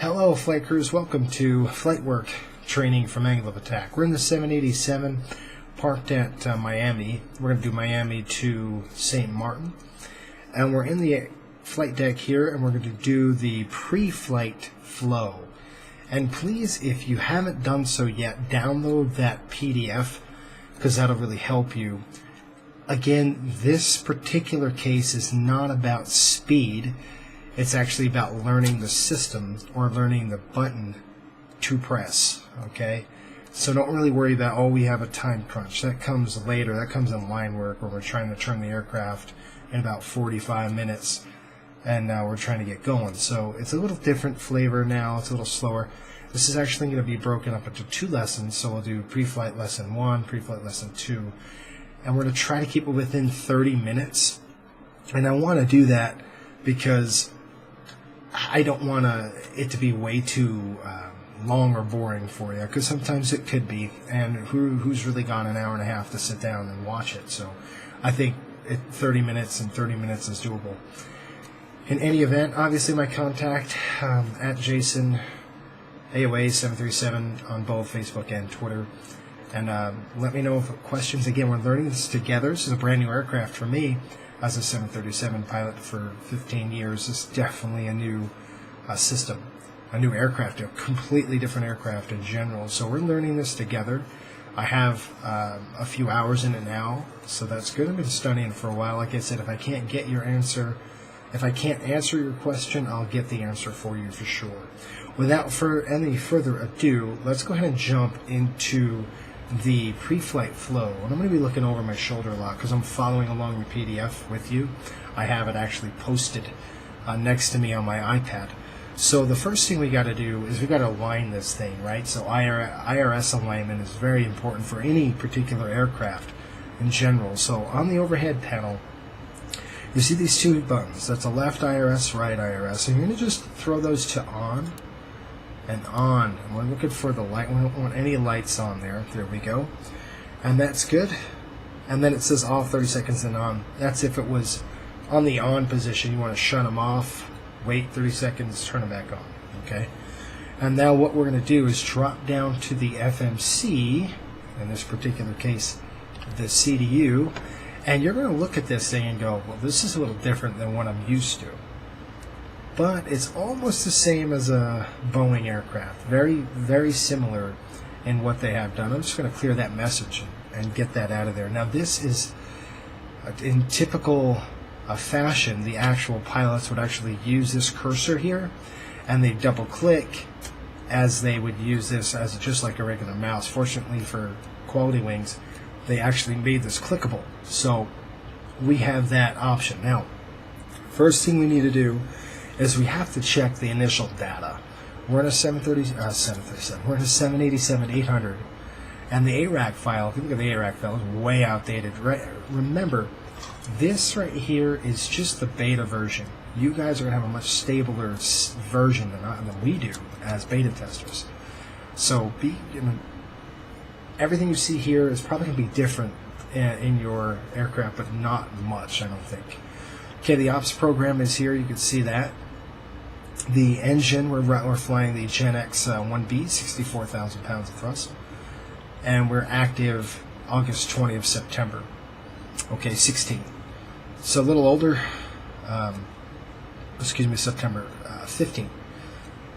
Hello, flight crews. Welcome to flight work training from Angle of Attack. We're in the 787, parked at Miami. We're going to do Miami to St. Martin. And we're in the flight deck here, and we're going to do the pre-flight flow. And please, if you haven't done so yet, download that PDF, because that'll really help you. Again, this particular case is not about speed. It's actually about learning the system or learning the button to press, okay? So don't really worry about, oh, we have a time crunch. That comes later. That comes in line work where we're trying to turn the aircraft in about 45 minutes, and we're trying to get going. So it's a little different flavor now. It's a little slower. This is actually going to be broken up into 2 lessons, so we'll do pre-flight lesson 1, pre-flight lesson 2, and we're going to try to keep it within 30 minutes. And I want to do that because I don't want it to be way too long or boring for you, because sometimes it could be, and who's really got an hour and a half to sit down and watch it? So I think 30 minutes and 30 minutes is doable. In any event, obviously my contact at Jason AOA 737 on both Facebook and Twitter, and let me know if questions. Again, we're learning this together. This is a brand new aircraft for me. As a 737 pilot for 15 years, it's definitely a new system, a new aircraft, a completely different aircraft in general. So we're learning this together. I have a few hours in it now, so that's good. I've been studying for a while. Like I said, if I can't get your answer, if I can't answer your question, I'll get the answer for you for sure. Without any further ado, let's go ahead and jump into the pre-flight flow. And I'm going to be looking over my shoulder a lot because I'm following along the PDF with you. I have it actually posted next to me on my iPad. So the first thing we got to do is we got to align this thing, right? So IRS alignment is very important for any particular aircraft in general. So on the overhead panel, you see these 2 buttons. That's a left IRS, right IRS. And you're going to just throw those to on and on. And we're looking for the light. We don't want any lights on there. There we go. And that's good. And then it says off 30 seconds and on. That's if it was on the on position. You want to shut them off, wait 30 seconds, turn them back on. Okay. And now what we're going to do is drop down to the FMC, in this particular case, the CDU, and you're going to look at this thing and go, well, this is a little different than what I'm used to. But it's almost the same as a Boeing aircraft. Very, very similar in what they have done. I'm just going to clear that message and get that out of there. Now, this is, in typical fashion, the actual pilots would actually use this cursor here, and they double-click as they would use this as just like a regular mouse. Fortunately for Quality Wings, they actually made this clickable. So we have that option. Now, first thing we need to do is we have to check the initial data. We're in a 737. We're in a 787-800, and the ARAC file. If you look at the ARAC file, is way outdated. Right? Remember, this right here is just the beta version. You guys are going to have a much stabler version than we do as beta testers. So everything you see here is probably going to be different in your aircraft, but not much, I don't think. Okay, the ops program is here. You can see that. The engine, we're flying the GEnx 1B, 64,000 pounds of thrust. And we're active August 20th, September. Okay, 16. So a little older, September 15.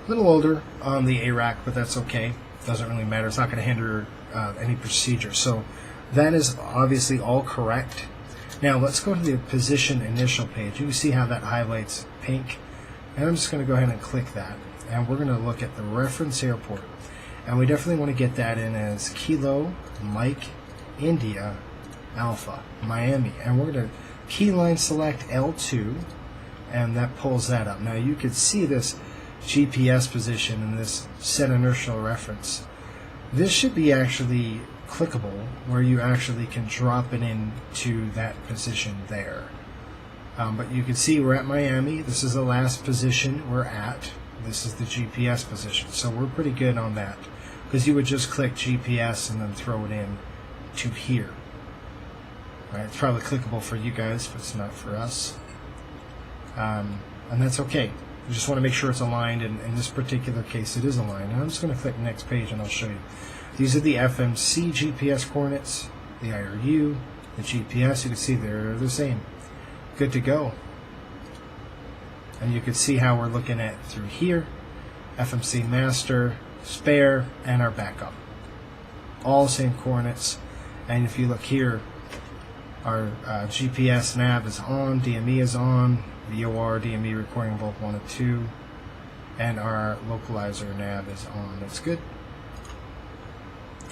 A little older on the ARAC, but that's okay. Doesn't really matter. It's not going to hinder any procedure. So that is obviously all correct. Now let's go to the position initial page. You can see how that highlights pink. And I'm just going to go ahead and click that. And we're going to look at the reference airport. And we definitely want to get that in as Kilo, Mike, India, Alpha, Miami. And we're going to keyline select L2, and that pulls that up. Now you can see this GPS position and this set inertial reference. This should be actually clickable, where you actually can drop it into that position there. But you can see we're at Miami. This is the last position we're at. This is the GPS position. So we're pretty good on that, because you would just click GPS and then throw it in to here. Right? It's probably clickable for you guys, but it's not for us. And that's okay. You just want to make sure it's aligned, and in this particular case it is aligned. And I'm just going to click next page and I'll show you. These are the FMC GPS coordinates, the IRU, the GPS. You can see they're the same. Good to go. And you can see how we're looking at through here. FMC master, spare, and our backup. All same coordinates. And if you look here, our GPS nav is on, DME is on, VOR, DME recording both 1 and 2, and our localizer nav is on. That's good.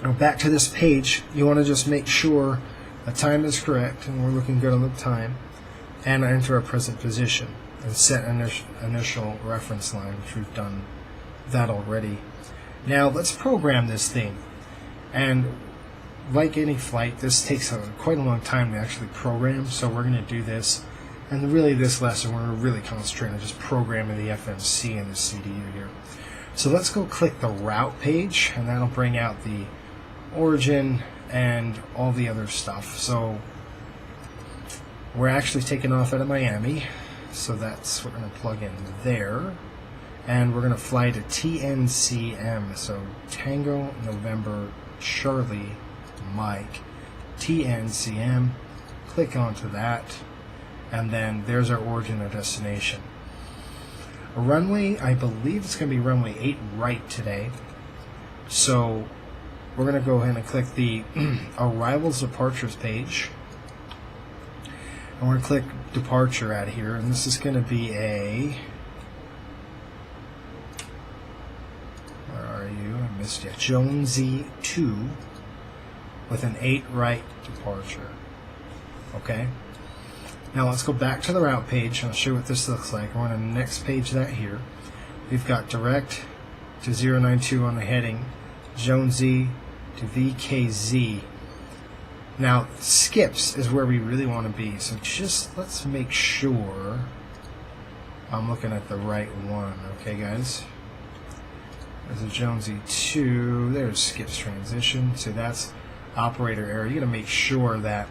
Now back to this page, you want to just make sure the time is correct, and we're looking good on the time, and enter our present position, and set an initial reference line, which we've done that already. Now let's program this thing. And like any flight, this takes quite a long time to actually program, so we're going to do this. And really this lesson, we're really concentrating on just programming the FMC and the CDU here. So let's go click the route page, and that'll bring out the origin and all the other stuff. So we're actually taking off out of Miami, so that's what we're going to plug in there. And we're going to fly to TNCM, so Tango November Charlie Mike, TNCM. Click onto that, and then there's our origin and destination. A runway, I believe it's going to be runway 8 right today. So we're going to go ahead and click the arrivals departures page. And we're going to click departure out of here, and this is going to be a, where are you? I missed you. Jonesy 2 with an 8 right departure. Okay. Now let's go back to the route page, and I'll show you what this looks like. We're on the next page that here. We've got direct to 092 on the heading, Jonesy to VKZ. Now skips is where we really want to be, so just let's make sure I'm looking at the right one. Okay guys, there's a Jonesy 2, there's skips transition, so that's operator error. You got to make sure that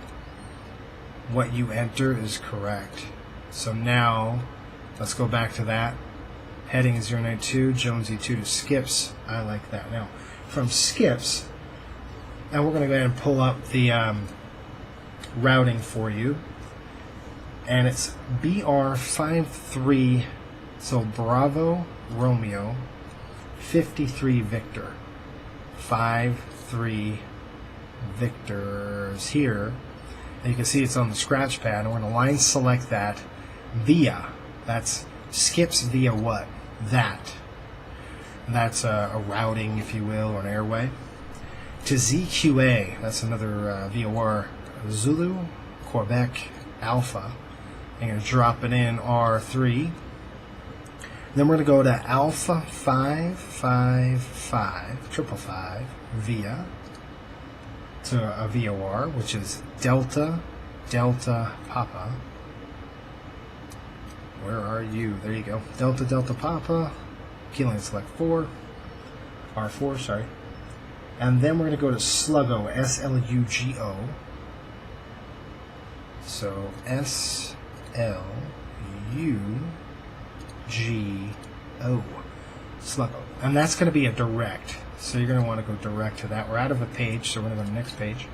what you enter is correct. So now let's go back to that. Heading is 092, Jonesy 2 to skips. I like that. Now from skips, and we're going to go ahead and pull up the routing for you, and it's BR53, so Bravo Romeo 53 Victor, 53 Victors here. And you can see it's on the scratch pad, and we're going to line select that via, that's skips via what? That. That's a routing, if you will, or an airway. To ZQA, that's another VOR, Zulu, Quebec, Alpha. I'm going to drop it in R3. Then we're going to go to Alpha 555 via to a VOR, which is Delta Papa. Where are you? There you go. Delta Papa. Keyline select 4. R4, sorry. And then we're going to go to Sluggo, SLUGO. So SLUGO. Sluggo. And that's going to be a direct. So you're going to want to go direct to that. We're out of a page, so we're going to go to the next page.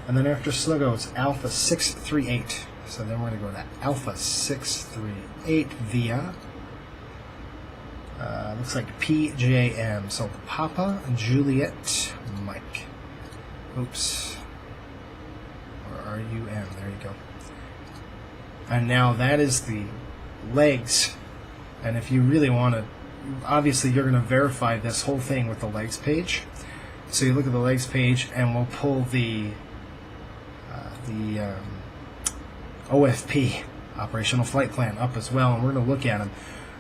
And then after Sluggo, it's Alpha 638. So then we're going to go to Alpha 638 via, looks like PJM. So Papa Juliet Mike. Oops. Or RUM. There you go. And now that is the legs. And if you really want to, obviously you're going to verify this whole thing with the legs page. So you look at the legs page, and we'll pull the OFP, Operational Flight Plan, up as well, and we're going to look at them.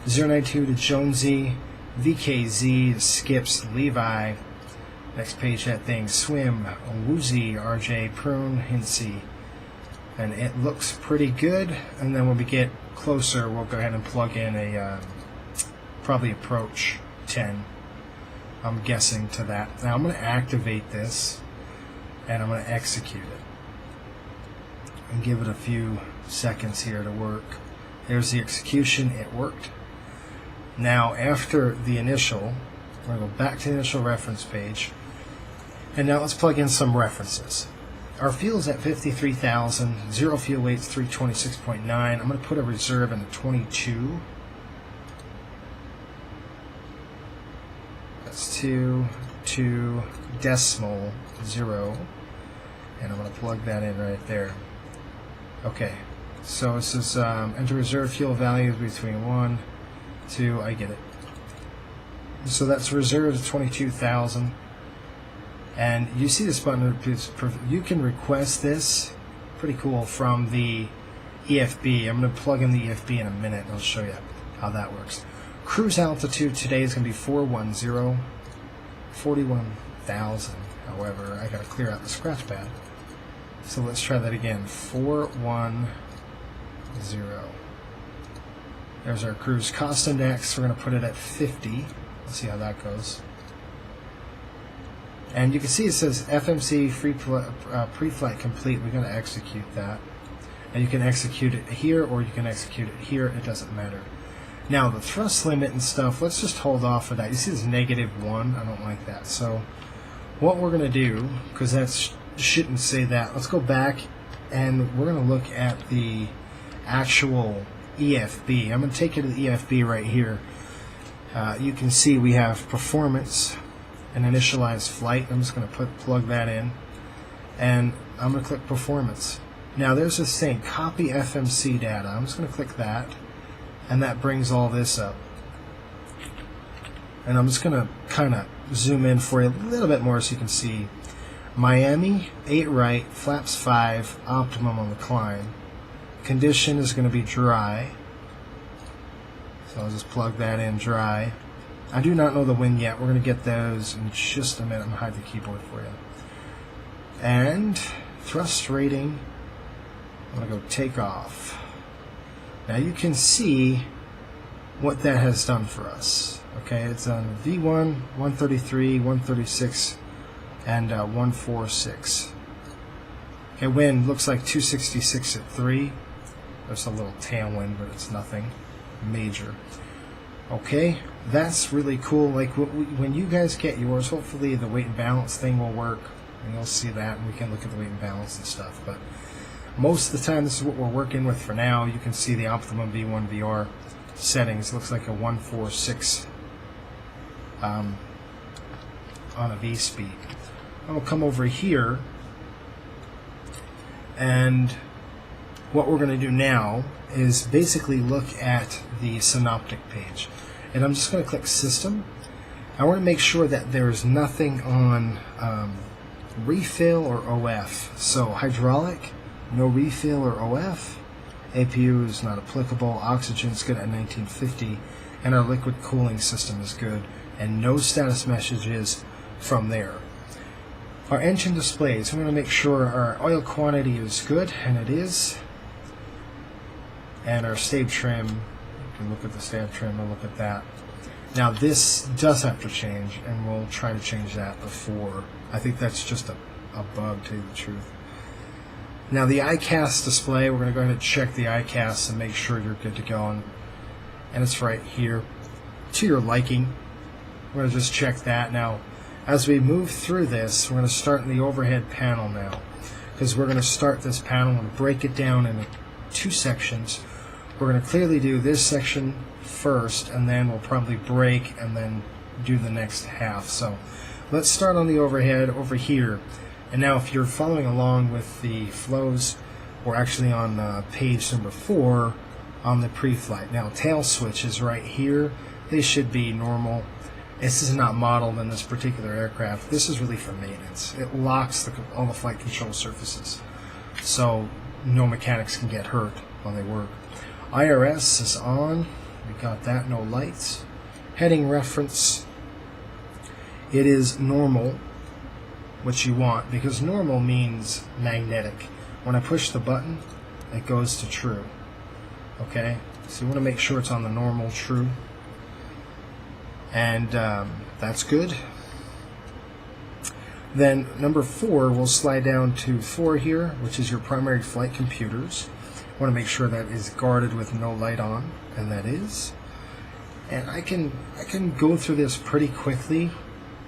092 to Jonesy, VKZ to Skips, Levi. Next page, that thing, Swim, Woozy, RJ, Prune, Hinsey. And it looks pretty good. And then when we get closer, we'll go ahead and plug in a probably approach 10. I'm guessing to that. Now I'm going to activate this, and I'm going to execute it. And give it a few seconds here to work. There's the execution. It worked. Now after the initial, we're going to go back to the initial reference page, and now let's plug in some references. Our fuel is at 53,000, zero fuel weight is 326.9. I'm going to put a reserve in 22. That's 2 decimal 0, and I'm going to plug that in right there. Okay, so this is enter reserve fuel values between 1, 2, I get it. So that's reserved 22,000. And you see this button, you can request this, pretty cool, from the EFB. I'm going to plug in the EFB in a minute and I'll show you how that works. Cruise altitude today is going to be 410, 41,000. However, I got to clear out the scratch pad. So let's try that again, 410. There's our cruise cost index. We're going to put it at 50. Let's see how that goes. And you can see it says FMC pre-flight complete. We're going to execute that. And you can execute it here or you can execute it here. It doesn't matter. Now the thrust limit and stuff, let's just hold off of that. You see this -1? I don't like that. So what we're going to do, because that shouldn't say that, let's go back and we're going to look at the actual EFB. I'm going to take you to the EFB right here. You can see we have performance and initialize flight. I'm just going to plug that in, and I'm going to click performance. Now there's this thing, copy FMC data. I'm just going to click that, and that brings all this up. And I'm just going to kind of zoom in for you a little bit more so you can see. Miami, 8 right, flaps 5, optimum on the climb. Condition is going to be dry. So I'll just plug that in, dry. I do not know the wind yet. We're going to get those in just a minute. I'm going to hide the keyboard for you. And thrust rating, I'm going to go take off. Now you can see what that has done for us. Okay, it's on V1, 133, 136, and 146. Okay, wind looks like 266 at 3. There's a little tailwind, but it's nothing major. Okay, that's really cool. Like when you guys get yours, hopefully the weight and balance thing will work, and you'll see that, and we can look at the weight and balance and stuff. But most of the time, this is what we're working with for now. You can see the optimum V1 VR settings. It looks like a 146 on a V speed. I'll come over here, and what we're going to do now is basically look at the synoptic page. And I'm just going to click System. I want to make sure that there's nothing on refill or OF. So hydraulic, no refill or OF. APU is not applicable. Oxygen is good at 1950. And our liquid cooling system is good. And no status messages from there. Our engine displays, we want to make sure our oil quantity is good, and it is. And our stab trim, you can look at the stab trim and look at that. Now this does have to change, and we'll try to change that before. I think that's just a bug, to tell you the truth. Now the ICAS display, we're going to go ahead and check the ICAS and make sure you're good to go. And it's right here. To your liking, we're going to just check that. Now, as we move through this, we're going to start in the overhead panel now, because we're going to start this panel and break it down into 2 sections. We're going to clearly do this section first, and then we'll probably break and then do the next half. So let's start on the overhead over here. And now if you're following along with the flows, we're actually on page number 4 on the pre-flight. Now tail switch is right here. They should be normal. This is not modeled in this particular aircraft. This is really for maintenance. It locks all the flight control surfaces, so no mechanics can get hurt while they work. IRS is on. We got that. No lights. Heading reference. It is normal, which you want, because normal means magnetic. When I push the button, it goes to true. Okay, so you want to make sure it's on the normal true. And that's good. Then number 4, we'll slide down to 4 here, which is your primary flight computers. Want to make sure that is guarded with no light on, and that is. And I can go through this pretty quickly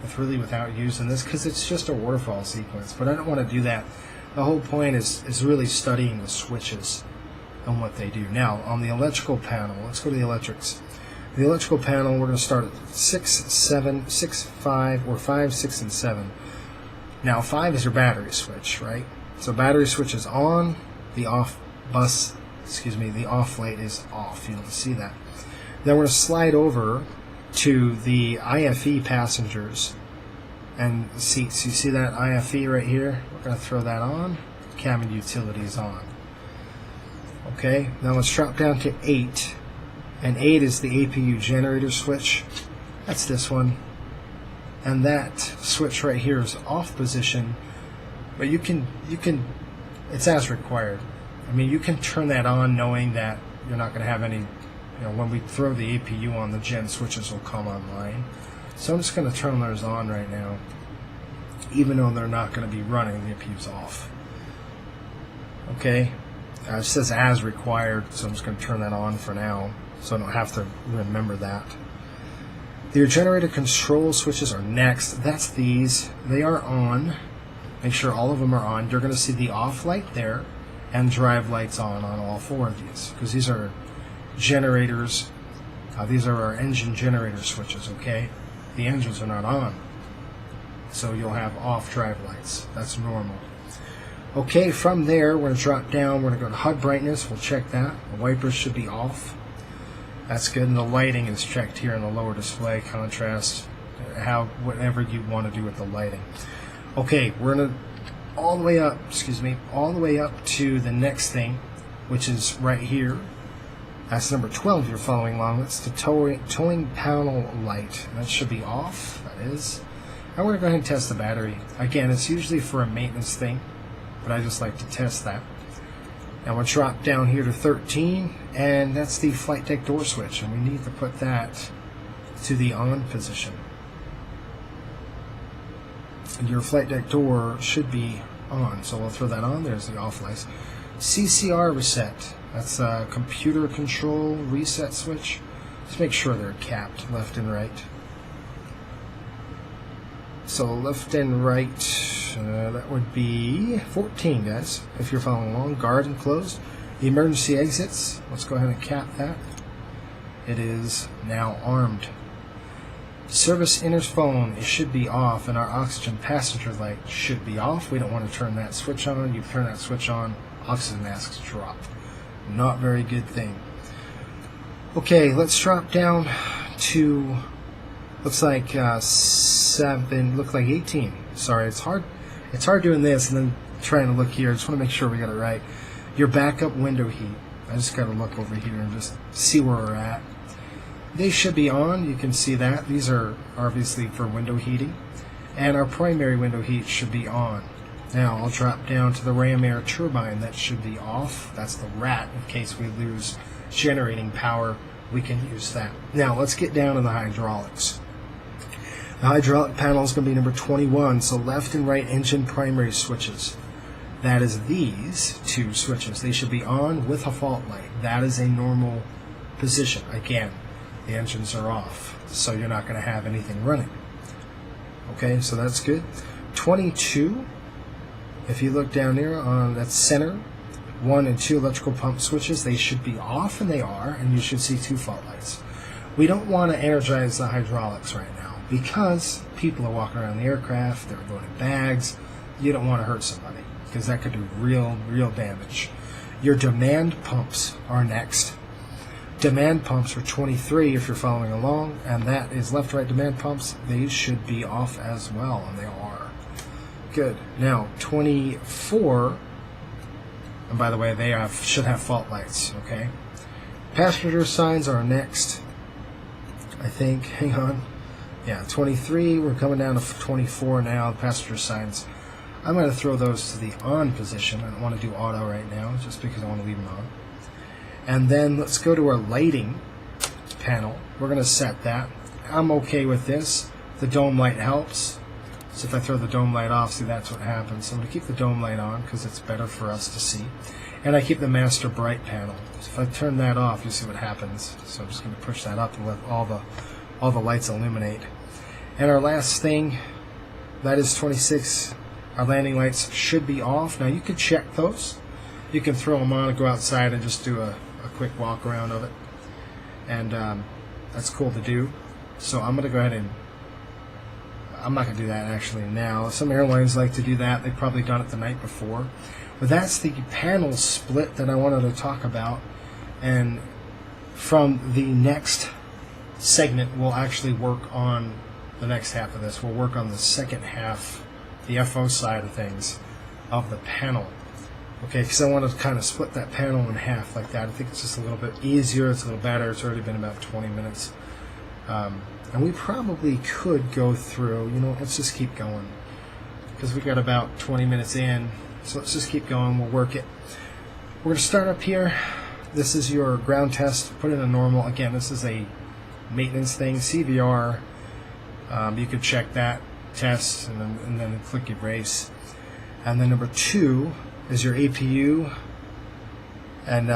without using this because it's just a waterfall sequence, but I don't want to do that. The whole point is really studying the switches and what they do. Now, on the electrical panel, let's go to the electrics. The electrical panel, we're going to start at 6, 7, 6, 5, or 5, 6, and 7. Now, 5 is your battery switch, right? So battery switch is on, the off light is off. You don't see that. Then we're going to slide over to the IFE passengers and seats. You see that IFE right here? We're going to throw that on. Cabin utilities on. Okay, now let's drop down to 8. And 8 is the APU generator switch. That's this one. And that switch right here is off position. But you can it's as required. I mean, you can turn that on knowing that you're not going to have any, when we throw the APU on, the gen switches will come online. So I'm just going to turn those on right now, even though they're not going to be running, the APU's off. Okay, it says as required, so I'm just going to turn that on for now, so I don't have to remember that. Your generator control switches are next. That's these. They are on. Make sure all of them are on. You're going to see the off light there and drive lights on all 4 of these, because these are generators. These are our engine generator switches, okay? The engines are not on, so you'll have off drive lights. That's normal. Okay, from there, we're going to drop down. We're going to go to HUD brightness. We'll check that. The wipers should be off. That's good. And the lighting is checked here in the lower display, contrast, whatever you want to do with the lighting. Okay, we're going to all the way up to the next thing, which is right here. That's number 12 you're following along. That's the towing panel light. That should be off. That is. I'm going to go ahead and test the battery. Again, it's usually for a maintenance thing, but I just like to test that. Now we'll drop down here to 13, and that's the flight deck door switch, and we need to put that to the on position. And your flight deck door should be on, so we'll throw that on. There's the off lights. CCR reset. That's a computer control reset switch. Just make sure they're capped left and right. So left and right, that would be 14, guys, if you're following along. Guard and closed. The emergency exits, let's go ahead and cap that. It is now armed. Service interphone, it should be off, and our oxygen passenger light should be off. We don't want to turn that switch on. You turn that switch on, oxygen masks drop. Not very good thing. Okay, let's drop down to, looks like 7, look like 18. Sorry, it's hard doing this and then trying to look here. I just want to make sure we got it right. Your backup window heat. I just got to look over here and just see where we're at. They should be on. You can see that. These are obviously for window heating. And our primary window heat should be on. Now I'll drop down to the ram air turbine. That should be off. That's the rat. In case we lose generating power, we can use that. Now let's get down to the hydraulics. The hydraulic panel is going to be number 21, so left and right engine primary switches. That is these 2 switches. They should be on with a fault light. That is a normal position. Again, the engines are off, so you're not going to have anything running. Okay, so that's good. 22, if you look down there on that center, 1 and 2 electrical pump switches, they should be off, and they are, and you should see 2 fault lights. We don't want to energize the hydraulics right now, because people are walking around the aircraft, they're loading bags. You don't want to hurt somebody, because that could do real damage. Your demand pumps are next. Demand pumps are 23 if you're following along, and that is left-right demand pumps. They should be off as well, and they are. Good. Now, 24, and by the way, they should have fault lights, okay? Passenger signs are next, I think. Hang on. Yeah, 23, we're coming down to 24 now, passenger signs. I'm going to throw those to the on position. I don't want to do auto right now, just because I want to leave them on. And then let's go to our lighting panel. We're going to set that. I'm okay with this. The dome light helps. So if I throw the dome light off, see, that's what happens. So I'm going to keep the dome light on because it's better for us to see. And I keep the master bright panel. So if I turn that off, you see what happens. So I'm just going to push that up and let all the lights illuminate. And our last thing, that is 26. Our landing lights should be off. Now you can check those. You can throw them on and go outside and just do a quick walk around of it. And that's cool to do. So I'm going to go ahead and I'm not going to do that actually now. Some airlines like to do that. They've probably done it the night before. But that's the panel split that I wanted to talk about. And from the next segment, we'll actually work on the next half of this. We'll work on the second half, the FO side of things, of the panel. Okay, because I want to kind of split that panel in half like that. I think it's just a little bit easier. It's a little better. It's already been about 20 minutes. And we probably could go through, let's just keep going. Because we got about 20 minutes in. So let's just keep going. We'll work it. We're going to start up here. This is your ground test. Put in a normal. Again, this is a maintenance thing. CVR. You could check that test and then click erase. And then number 2 is your APU. And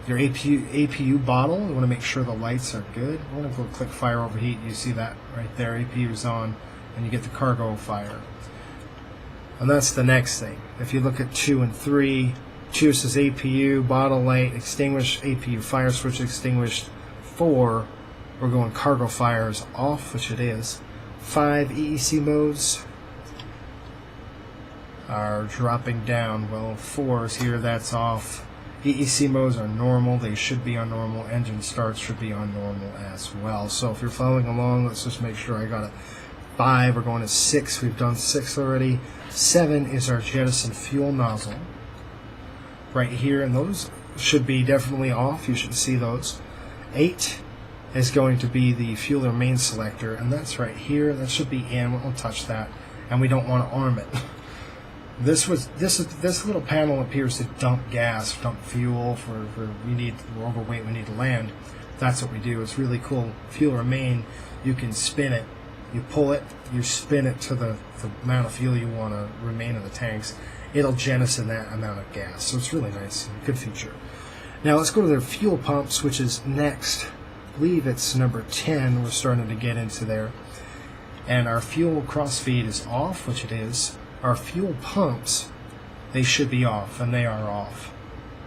your APU bottle. You want to make sure the lights are good. I want to go click fire overheat. You see that right there. APU is on, and you get the cargo fire. And that's the next thing. If you look at 2 and 3, 2 says APU bottle light extinguished, APU fire switch extinguished. 4, we're going cargo fires off, which it is. 5 EEC modes are dropping down. Well, 4 is here. That's off. EEC modes are normal. They should be on normal. Engine starts should be on normal as well. So if you're following along, let's just make sure I got it. 5, we're going to 6. We've done 6 already. 7 is our jettison fuel nozzle. Right here, and those should be definitely off. You should see those. 8 is going to be the fuel main selector, and that's right here. That should be in. We won't touch that, and we don't want to arm it. This little panel appears to dump gas, dump fuel for we're overweight, we need to land. That's what we do. It's really cool. Fuel remain, you can spin it, you pull it, you spin it to the amount of fuel you want to remain in the tanks. It'll jettison that amount of gas. So it's really nice, good feature. Now let's go to the fuel pumps, which is next. I believe it's number 10. We're starting to get into there. And our fuel crossfeed is off, which it is. Our fuel pumps, they should be off, and they are off.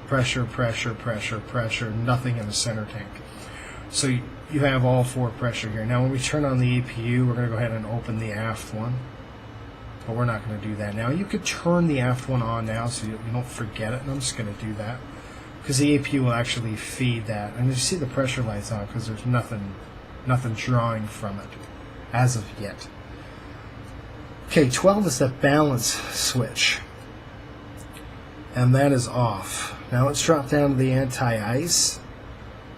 Pressure, pressure, pressure, pressure, nothing in the center tank. So you have all 4 pressure here. Now when we turn on the APU, we're going to go ahead and open the aft one. But we're not going to do that now. You could turn the aft one on now so you don't forget it, and I'm just going to do that. Because the APU will actually feed that. And you see the pressure lights on because there's nothing drawing from it as of yet. Okay, 12 is the balance switch, and that is off. Now let's drop down to the anti-ice.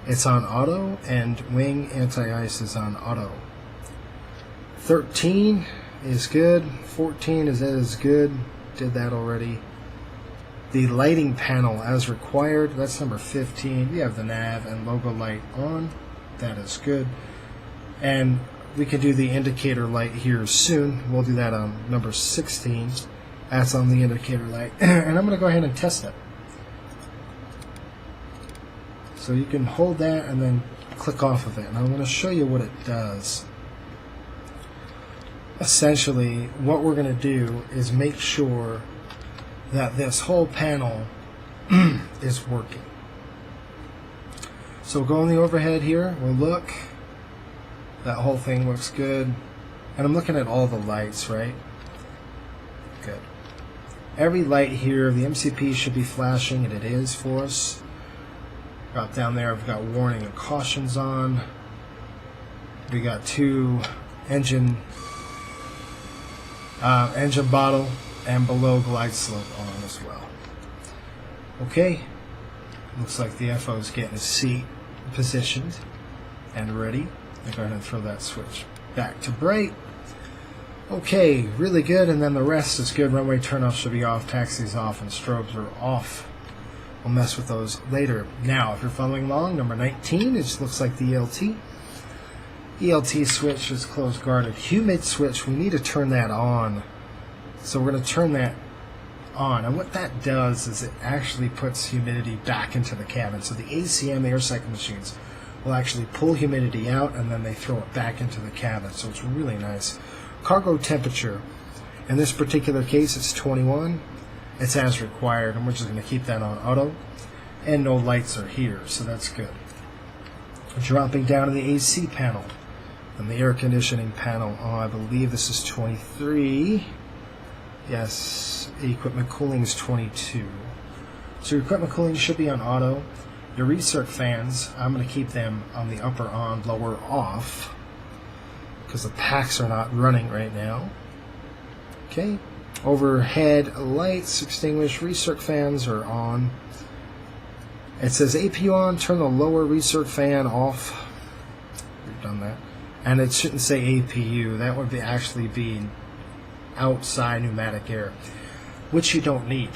It's on auto, and wing anti-ice is on auto. 13 is good. 14 is good. Did that already. The lighting panel as required, that's number 15. We have the nav and logo light on. That is good. And we can do the indicator light here soon. We'll do that on number 16. That's on the indicator light. And I'm going to go ahead and test it. So you can hold that and then click off of it. And I'm going to show you what it does. Essentially, what we're going to do is make sure that this whole panel is working. So we'll go on the overhead here. We'll look. That whole thing looks good. And I'm looking at all the lights, right? Good. Every light here, the MCP should be flashing, and it is for us. Drop down there, I've got warning and cautions on. We got 2 engine bottle and below glide slope on as well. Okay. Looks like the FO is getting his seat positioned and ready. I'll go ahead and throw that switch back to bright. Okay, really good, and then the rest is good. Runway turnoff should be off, taxis off, and strobes are off. We'll mess with those later. Now, if you're following along, number 19, it just looks like the ELT. ELT switch is closed guarded. Humid switch, we need to turn that on. So we're going to turn that on. And what that does is it actually puts humidity back into the cabin. So the ACM air cycle machines will actually pull humidity out and then they throw it back into the cabin. So it's really nice. Cargo temperature. In this particular case, it's 21. It's as required, and we're just going to keep that on auto. And no lights or heaters, so that's good. Dropping down to the AC panel and the air conditioning panel. Oh, I believe this is 23. Yes, equipment cooling is 22. So your equipment cooling should be on auto. Your recirc fans, I'm going to keep them on the upper on, lower off, because the packs are not running right now. Okay, overhead lights, extinguished, recirc fans are on. It says APU on, turn the lower recirc fan off. We've done that. And it shouldn't say APU, that would actually be outside pneumatic air, which you don't need.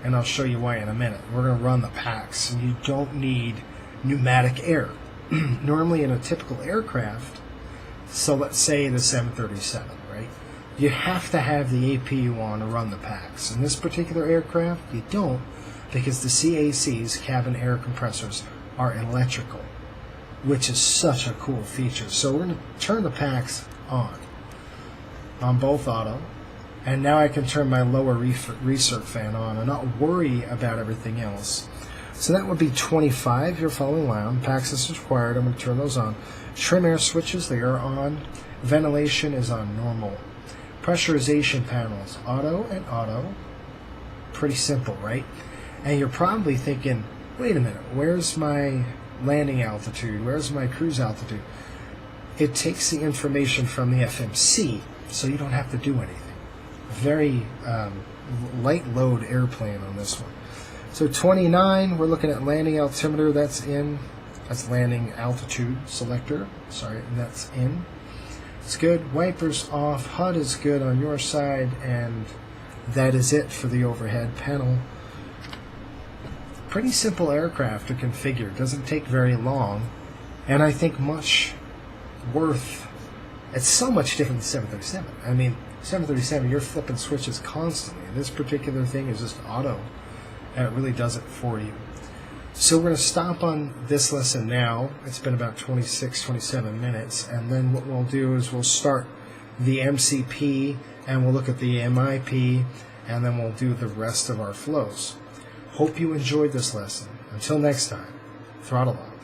And I'll show you why in a minute. We're going to run the packs, and you don't need pneumatic air. Normally in a typical aircraft, so let's say the 737, right? You have to have the APU on to run the packs. In this particular aircraft, you don't, because the CACs, cabin air compressors, are electrical, which is such a cool feature. So we're going to turn the packs on both auto. And now I can turn my lower recirc fan on and not worry about everything else. So that would be 25. You're following along. Packs is required. I'm going to turn those on. Trim air switches, they are on. Ventilation is on normal. Pressurization panels, auto and auto. Pretty simple, right? And you're probably thinking, wait a minute, where's my landing altitude? Where's my cruise altitude? It takes the information from the FMC, so you don't have to do anything. Very light load airplane on this one. So 29, we're looking at landing altimeter, that's in. That's landing altitude selector, sorry, that's in. It's good. Wipers off. HUD is good on your side, and that is it for the overhead panel. Pretty simple aircraft to configure. Doesn't take very long, and I think much worth. It's so much different than 737. I mean, 737, you're flipping switches constantly. This particular thing is just auto, and it really does it for you. So we're going to stop on this lesson now. It's been about 26, 27 minutes, and then what we'll do is we'll start the MCP, and we'll look at the MIP, and then we'll do the rest of our flows. Hope you enjoyed this lesson. Until next time, throttle on.